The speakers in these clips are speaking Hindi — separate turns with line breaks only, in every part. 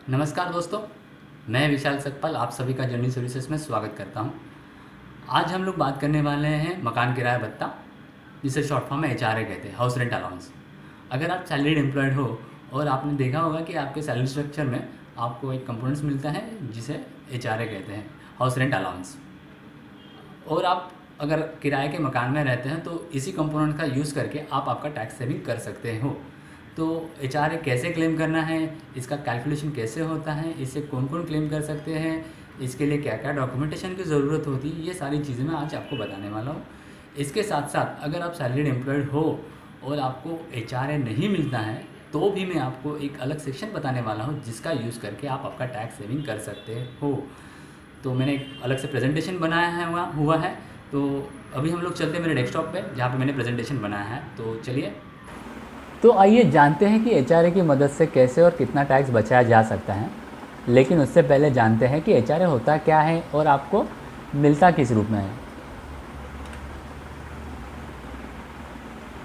नमस्कार दोस्तों, मैं विशाल सकपाल आप सभी का जर्नी सर्विसेज में स्वागत करता हूं। आज हम लोग बात करने वाले हैं मकान किराया भत्ता, जिसे शॉर्ट फॉर्म में एचआरए कहते हैं, हाउस रेंट अलाउंस। अगर आप सैलरीड एम्प्लॉयड हो और आपने देखा होगा कि आपके सैलरी स्ट्रक्चर में आपको एक कंपोनेंट्स मिलता है जिसे एचआरए कहते हैं, हाउस रेंट अलाउंस। और आप अगर किराए के मकान में रहते हैं तो इसी कंपोनेंट का यूज़ करके आप आपका टैक्स सेविंग कर सकते हो। तो एचआरए कैसे क्लेम करना है, इसका कैलकुलेशन कैसे होता है, इसे कौन कौन क्लेम कर सकते हैं, इसके लिए क्या क्या डॉक्यूमेंटेशन की ज़रूरत होती है, ये सारी चीज़ें मैं आज आपको बताने वाला हूँ। इसके साथ साथ अगर आप सैलरीड एम्प्लॉयड हो और आपको एचआरए नहीं मिलता है तो भी मैं आपको एक अलग सेक्शन बताने वाला हूँ जिसका यूज़ करके आप आपका टैक्स सेविंग कर सकते हो। तो मैंने एक अलग से प्रेजेंटेशन बनाया है हुआ है। तो अभी हम लोग चलते हैं मेरे डेस्कटॉप पे जहाँ पे मैंने प्रेजेंटेशन बनाया है। तो चलिए, तो आइए जानते हैं कि एचआरए की मदद से कैसे और कितना टैक्स बचाया जा सकता है। लेकिन उससे पहले जानते हैं कि एचआरए होता क्या है और आपको मिलता किस रूप में है।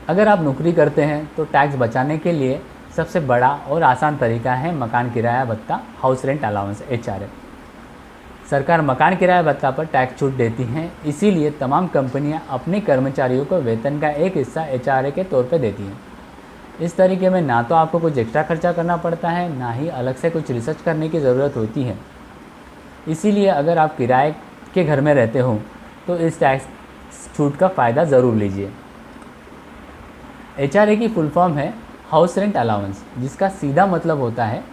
अगर आप नौकरी करते हैं तो टैक्स बचाने के लिए सबसे बड़ा और आसान तरीका है मकान किराया भत्ता, हाउस रेंट अलाउंस, एचआरए। सरकार मकान किराया भत्ता पर टैक्स छूट देती हैं, इसीलिए तमाम कंपनियां अपने कर्मचारियों को वेतन का एक हिस्सा एचआरए के तौर पर देती हैं। इस तरीके में ना तो आपको कुछ एक्स्ट्रा खर्चा करना पड़ता है, ना ही अलग से कुछ रिसर्च करने की ज़रूरत होती है। इसीलिए अगर आप किराए के घर में रहते हो तो इस टैक्स छूट का फ़ायदा ज़रूर लीजिए। एचआरए की फुल फॉर्म है हाउस रेंट अलाउंस, जिसका सीधा मतलब होता है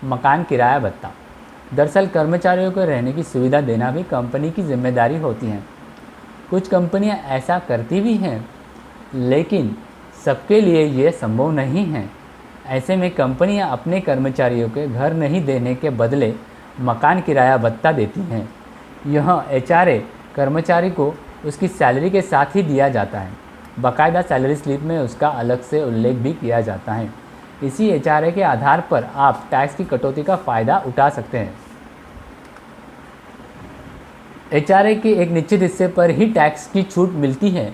मकान किराया भत्ता। दरअसल कर्मचारियों को रहने की सुविधा देना भी कंपनी की जिम्मेदारी होती है। कुछ कंपनियां ऐसा करती भी हैं, लेकिन सबके लिए ये संभव नहीं है। ऐसे में कंपनियां अपने कर्मचारियों के घर नहीं देने के बदले मकान किराया भत्ता देती हैं। यह एचआरए कर्मचारी को उसकी सैलरी के साथ ही दिया जाता है। बाकायदा सैलरी स्लिप में उसका अलग से उल्लेख भी किया जाता है। इसी एचआरए के आधार पर आप टैक्स की कटौती का फ़ायदा उठा सकते हैं। एचआरए के एक निश्चित हिस्से पर ही टैक्स की छूट मिलती है,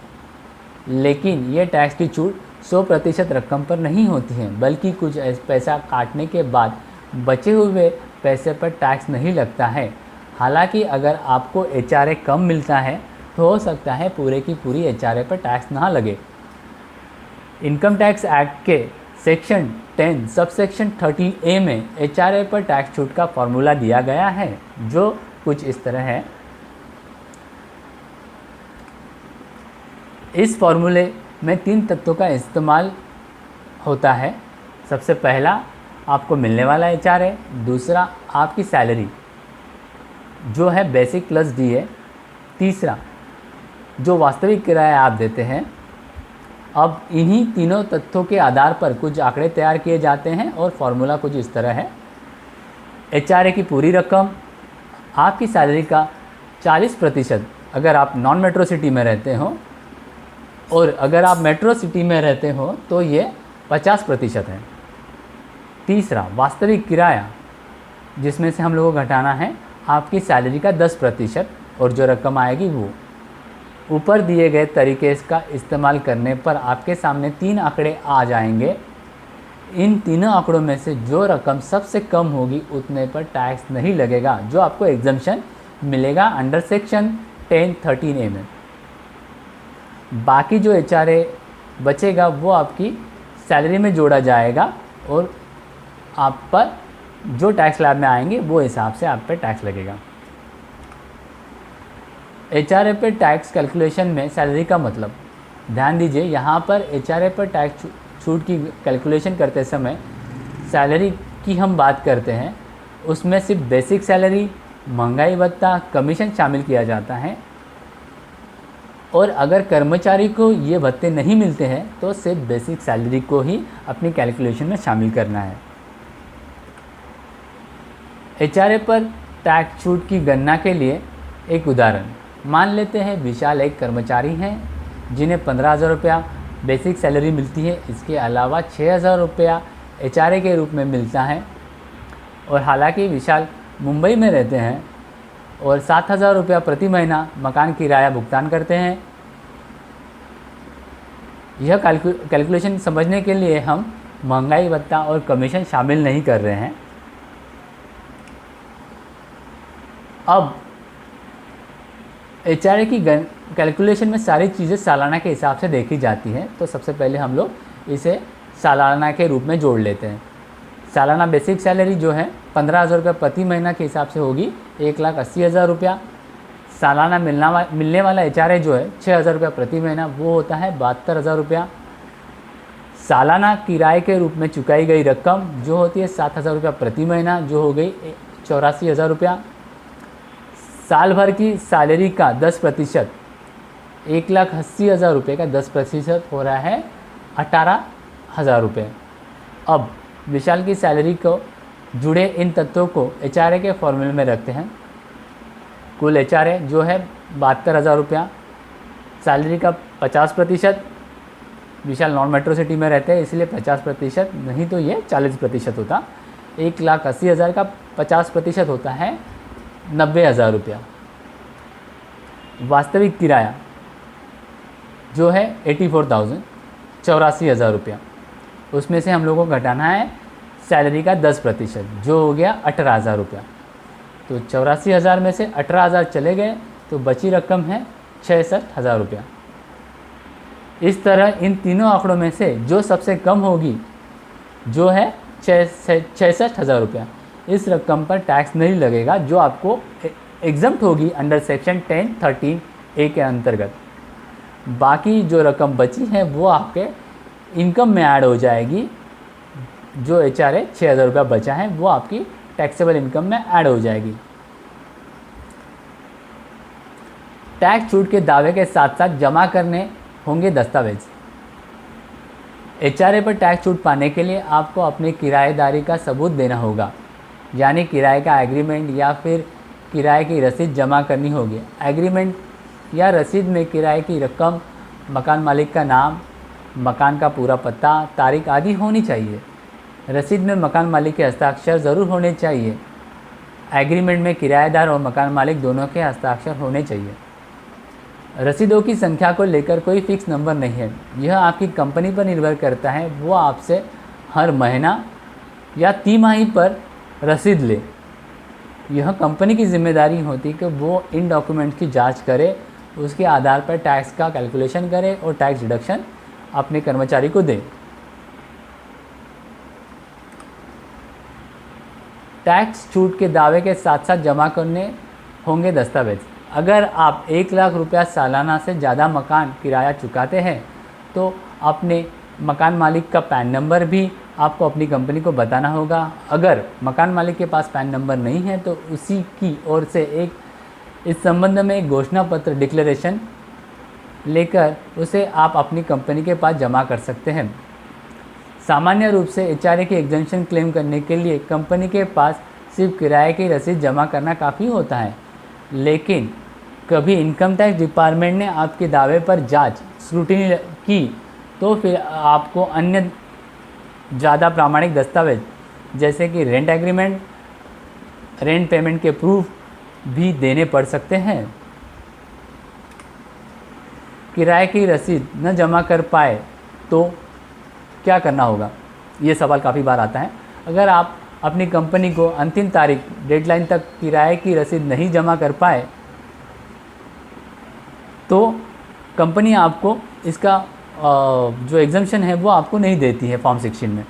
लेकिन ये टैक्स की छूट 100% रकम पर नहीं होती है, बल्कि कुछ पैसा काटने के बाद बचे हुए पैसे पर टैक्स नहीं लगता है। हालांकि अगर आपको एचआरए कम मिलता है तो हो सकता है पूरे की पूरी एचआरए पर टैक्स ना लगे। इनकम टैक्स एक्ट के सेक्शन 10 सबसेक्शन 13A में एचआरए पर टैक्स छूट का फॉर्मूला दिया गया है, जो कुछ इस तरह है। इस फॉर्मूले में 3 तत्वों का इस्तेमाल होता है। सबसे पहला आपको मिलने वाला एचआरए, दूसरा आपकी सैलरी जो है बेसिक प्लस डीए, तीसरा जो वास्तविक किराया आप देते हैं। अब इन्हीं तीनों तथ्यों के आधार पर कुछ आंकड़े तैयार किए जाते हैं और फॉर्मूला कुछ इस तरह है। एचआरए की पूरी रकम आपकी सैलरी का 40% अगर आप नॉन मेट्रो सिटी में रहते हो, और अगर आप मेट्रो सिटी में रहते हो तो ये 50% है। तीसरा वास्तविक किराया, जिसमें से हम लोगों को घटाना है आपकी सैलरी का 10%, और जो रकम आएगी वो ऊपर दिए गए तरीके का इस्तेमाल करने पर आपके सामने 3 आंकड़े आ जाएंगे। इन तीनों आंकड़ों में से जो रकम सबसे कम होगी उतने पर टैक्स नहीं लगेगा, जो आपको एग्जम्पशन मिलेगा अंडर सेक्शन 10(13)A में। बाकी जो एचआरए बचेगा वो आपकी सैलरी में जोड़ा जाएगा और आप पर जो टैक्स स्लैब में आएंगे वो हिसाब से आप पर टैक्स लगेगा। एचआरए पे टैक्स कैलकुलेशन में सैलरी का मतलब, ध्यान दीजिए यहाँ पर एचआरए पर टैक्स छूट की कैलकुलेशन करते समय सैलरी की हम बात करते हैं, उसमें सिर्फ बेसिक सैलरी, महंगाई भत्ता, कमीशन शामिल किया जाता है। और अगर कर्मचारी को ये भत्ते नहीं मिलते हैं तो सिर्फ बेसिक सैलरी को ही अपनी कैलकुलेशन में शामिल करना है। एचआरए पर टैक्स छूट की गणना के लिए एक उदाहरण मान लेते हैं। विशाल एक कर्मचारी हैं जिन्हें 15,000 रुपया बेसिक सैलरी मिलती है। इसके अलावा 6,000 रुपया एचआरए के रूप में मिलता है। और हालांकि विशाल मुंबई में रहते हैं और 7,000 रुपया प्रति महीना मकान किराया भुगतान करते हैं। यह कैलकुलेशन समझने के लिए हम महंगाई भत्ता और कमीशन शामिल नहीं कर रहे हैं।
अब HRA की कैलकुलेशन में सारी चीज़ें सालाना के हिसाब से देखी जाती हैं। तो सबसे पहले हम लोग इसे सालाना के रूप में जोड़ लेते हैं। सालाना बेसिक सैलरी जो है 15,000 रुपये प्रति महीना के हिसाब से होगी 1,80,000 रुपया। सालाना मिलने वाला HRA जो है 6,000 रुपया प्रति महीना, वो होता है 72,000 रुपया। सालाना किराए के रूप में चुकाई गई रकम जो होती है 7,000 रुपया प्रति महीना, जो हो गई 84,000 रुपया। साल भर की सैलरी का 10%, 1,80,000 रुपये का 10% हो रहा है 18,000 रुपये। अब विशाल की सैलरी को जुड़े इन तत्वों को HRA के फॉर्मूले में रखते हैं। कुल HRA जो है 72,000 रुपया, सैलरी का 50%, विशाल नॉन मेट्रो सिटी में रहते हैं इसलिए 50%, नहीं तो ये 40% होता। 1,80,000 का 50% होता है 90,000 रुपया। वास्तविक किराया जो है 84,000, 84,000 रुपया, उसमें से हम लोगों को घटाना है सैलरी का 10%, जो हो गया 18,000 रुपया। तो 84,000 में से 18,000 चले गए तो बची रकम है 66,000 रुपया। इस तरह इन तीनों आंकड़ों में से जो सबसे कम होगी जो है 66,000 रुपया, इस रकम पर टैक्स नहीं लगेगा, जो आपको एग्जम्प्ट होगी अंडर सेक्शन 10(13)(a) के अंतर्गत। बाकी जो रकम बची है वो आपके इनकम में ऐड हो जाएगी। जो HRA 6,000 रुपया बचा है वो आपकी टैक्सेबल इनकम में ऐड हो जाएगी। टैक्स छूट के दावे के साथ साथ जमा करने होंगे दस्तावेज। HRA पर टैक्स छूट पाने के लिए आपको अपनी किराएदारी का सबूत देना होगा, यानी किराए का एग्रीमेंट या फिर किराए की रसीद जमा करनी होगी। एग्रीमेंट या रसीद में किराए की रकम, मकान मालिक का नाम, मकान का पूरा पता, तारीख आदि होनी चाहिए। रसीद में मकान मालिक के हस्ताक्षर ज़रूर होने चाहिए। एग्रीमेंट में किराएदार और मकान मालिक दोनों के हस्ताक्षर होने चाहिए। रसीदों की संख्या को लेकर कोई फिक्स नंबर नहीं है, यह आपकी कंपनी पर निर्भर करता है। वो आपसे हर महीना या तिमाही पर रसीद ले। यह कंपनी की जिम्मेदारी होती है कि वो इन डॉक्यूमेंट्स की जांच करे, उसके आधार पर टैक्स का कैलकुलेशन करे और टैक्स डिडक्शन अपने कर्मचारी को दे। टैक्स छूट के दावे के साथ साथ जमा करने होंगे दस्तावेज। अगर आप 1,00,000 रुपया सालाना से ज़्यादा मकान किराया चुकाते हैं तो अपने मकान मालिक का पैन नंबर भी आपको अपनी कंपनी को बताना होगा। अगर मकान मालिक के पास पैन नंबर नहीं है तो उसी की ओर से इस संबंध में एक घोषणा पत्र डिक्लेरेशन लेकर उसे आप अपनी कंपनी के पास जमा कर सकते हैं। सामान्य रूप से HRA की एग्जेम्पशन क्लेम करने के लिए कंपनी के पास सिर्फ किराए की रसीद जमा करना काफ़ी होता है, लेकिन कभी इनकम टैक्स डिपार्टमेंट ने आपके दावे पर जांच स्क्रूटिनी की तो फिर आपको अन्य ज़्यादा प्रामाणिक दस्तावेज जैसे कि रेंट एग्रीमेंट, रेंट पेमेंट के प्रूफ भी देने पड़ सकते हैं। किराए की रसीद न जमा कर पाए तो क्या करना होगा, ये सवाल काफ़ी बार आता है। अगर आप अपनी कंपनी को अंतिम तारीख डेडलाइन तक किराए की रसीद नहीं जमा कर पाए तो कंपनी आपको इसका जो एग्जम्पशन है वो आपको नहीं देती है फॉर्म 16 में,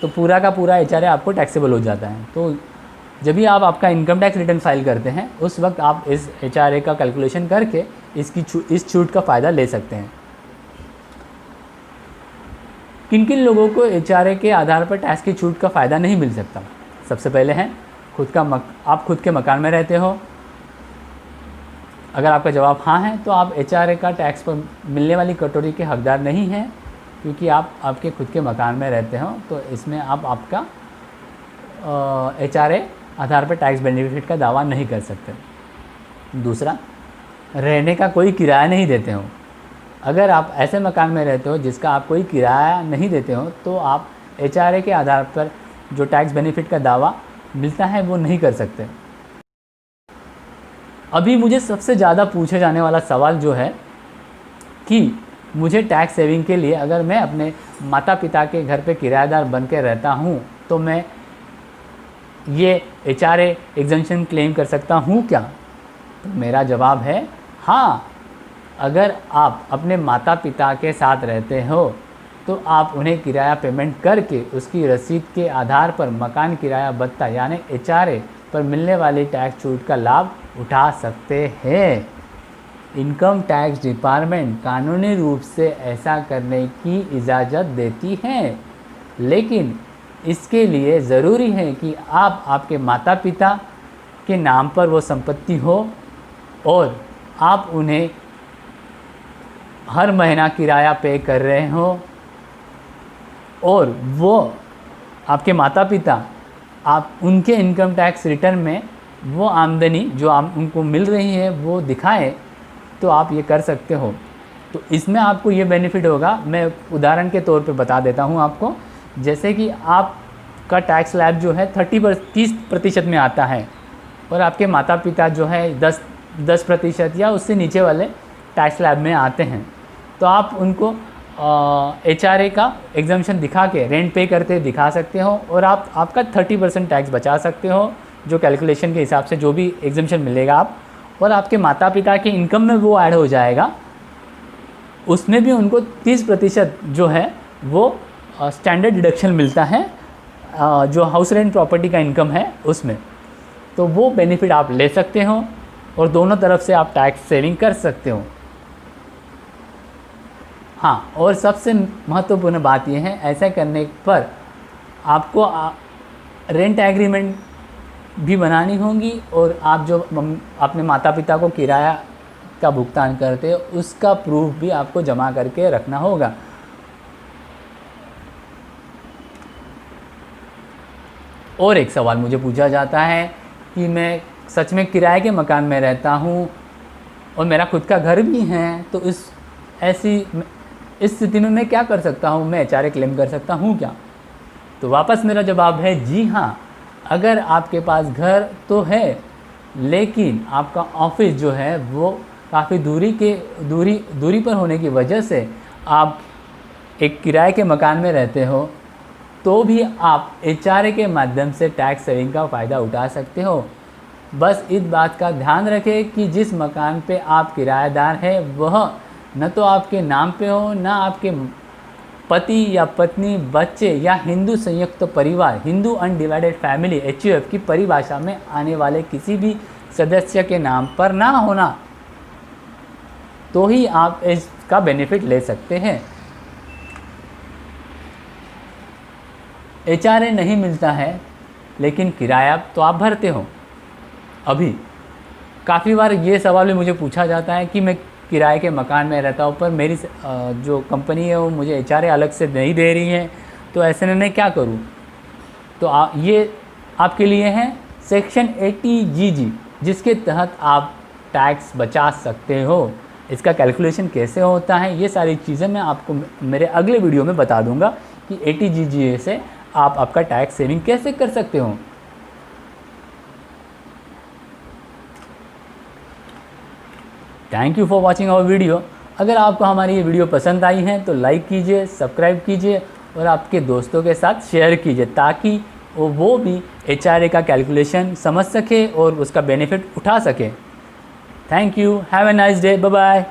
तो पूरा का पूरा HRA आपको टैक्सेबल हो जाता है। तो जब भी आप आपका इनकम टैक्स रिटर्न फाइल करते हैं उस वक्त आप इस HRA का कैलकुलेशन करके इस छूट का फ़ायदा ले सकते हैं। किन किन लोगों को HRA के आधार पर टैक्स की छूट का फ़ायदा नहीं मिल सकता? सबसे पहले है आप खुद के मकान में रहते हो। अगर आपका जवाब हाँ है तो आप HRA का टैक्स पर मिलने वाली कटौती के हकदार नहीं हैं, क्योंकि आप आपके खुद के मकान में रहते हो, तो इसमें आप आपका HRA आधार पर टैक्स बेनिफिट का दावा नहीं कर सकते। दूसरा, रहने का कोई किराया नहीं देते हो। अगर आप ऐसे मकान में रहते हो जिसका आप कोई किराया नहीं देते हो तो आप HRA के आधार पर जो टैक्स बेनिफिट का दावा मिलता है वो नहीं कर सकते। अभी मुझे सबसे ज़्यादा पूछे जाने वाला सवाल जो है कि मुझे टैक्स सेविंग के लिए अगर मैं अपने माता पिता के घर पे किराएदार बन के रहता हूँ तो मैं ये HRA एग्जम्पशन क्लेम कर सकता हूँ क्या? तो मेरा जवाब है हाँ। अगर आप अपने माता पिता के साथ रहते हो तो आप उन्हें किराया पेमेंट करके उसकी रसीद के आधार पर मकान किराया भत्ता यानी HRA पर मिलने वाली टैक्स छूट का लाभ उठा सकते हैं। इनकम टैक्स डिपार्टमेंट कानूनी रूप से ऐसा करने की इजाज़त देती है, लेकिन इसके लिए ज़रूरी है कि आपके माता पिता के नाम पर वो संपत्ति हो और आप उन्हें हर महीना किराया पे कर रहे हो और वो आपके माता पिता आप उनके इनकम टैक्स रिटर्न में वो आमदनी जो उनको मिल रही है वो दिखाएं, तो आप ये कर सकते हो। तो इसमें आपको ये बेनिफिट होगा। मैं उदाहरण के तौर पे बता देता हूँ आपको। जैसे कि आपका टैक्स स्लैब जो है 30% में आता है और आपके माता पिता जो है 10% या उससे नीचे वाले टैक्स स्लैब में आते हैं, तो आप उनको HRA का एग्जम्पशन दिखा के रेंट पे करते दिखा सकते हो और आप आपका 30% टैक्स बचा सकते हो, जो कैलकुलेशन के हिसाब से जो भी एग्जम्पशन मिलेगा आप, और आपके माता पिता के इनकम में वो ऐड हो जाएगा। उसमें भी उनको 30% जो है वो स्टैंडर्ड डिडक्शन मिलता है, जो हाउस रेंट प्रॉपर्टी का इनकम है उसमें। तो वो बेनिफिट आप ले सकते हो और दोनों तरफ से आप टैक्स सेविंग कर सकते हो। हाँ, और सबसे महत्वपूर्ण बात यह है, ऐसा करने पर आपको रेंट एग्रीमेंट भी बनानी होगी और आप जो अपने माता पिता को किराया का भुगतान करते हो उसका प्रूफ भी आपको जमा करके रखना होगा। और एक सवाल मुझे पूछा जाता है कि मैं सच में किराए के मकान में रहता हूँ और मेरा खुद का घर भी है, तो इस स्थिति में मैं क्या कर सकता हूँ? मैं HRA क्लेम कर सकता हूँ क्या? तो वापस मेरा जवाब है जी हाँ। अगर आपके पास घर तो है लेकिन आपका ऑफिस जो है वो काफ़ी दूरी पर होने की वजह से आप एक किराए के मकान में रहते हो, तो भी आप HRA के माध्यम से टैक्स सेविंग का फ़ायदा उठा सकते हो। बस इस बात का ध्यान रखें कि जिस मकान पे आप किराएदार हैं वह न तो आपके नाम पे हो, न आपके पति या पत्नी, बच्चे या हिंदू संयुक्त परिवार, हिंदू अनडिवाइडेड फैमिली HUF की परिभाषा में आने वाले किसी भी सदस्य के नाम पर ना होना, तो ही आप इसका बेनिफिट ले सकते हैं। HRA नहीं मिलता है लेकिन किराया तो आप भरते हो। अभी काफ़ी बार ये सवाल भी मुझे पूछा जाता है कि मैं किराए के मकान में रहता हूँ पर मेरी जो कंपनी है वो मुझे HRA अलग से नहीं दे रही है, तो ऐसे में मैं क्या करूँ? तो ये आपके लिए है सेक्शन 80GG, जिसके तहत आप टैक्स बचा सकते हो। इसका कैलकुलेशन कैसे होता है ये सारी चीज़ें मैं आपको मेरे अगले वीडियो में बता दूंगा कि 80GG से आप आपका टैक्स सेविंग कैसे कर सकते हो। Thank you for watching our video. अगर आपको हमारी ये वीडियो पसंद आई है तो लाइक कीजिए, सब्सक्राइब कीजिए और आपके दोस्तों के साथ शेयर कीजिए ताकि वो भी HRA का कैलकुलेशन समझ सके और उसका बेनिफिट उठा सके। Thank you, have a nice day, bye bye.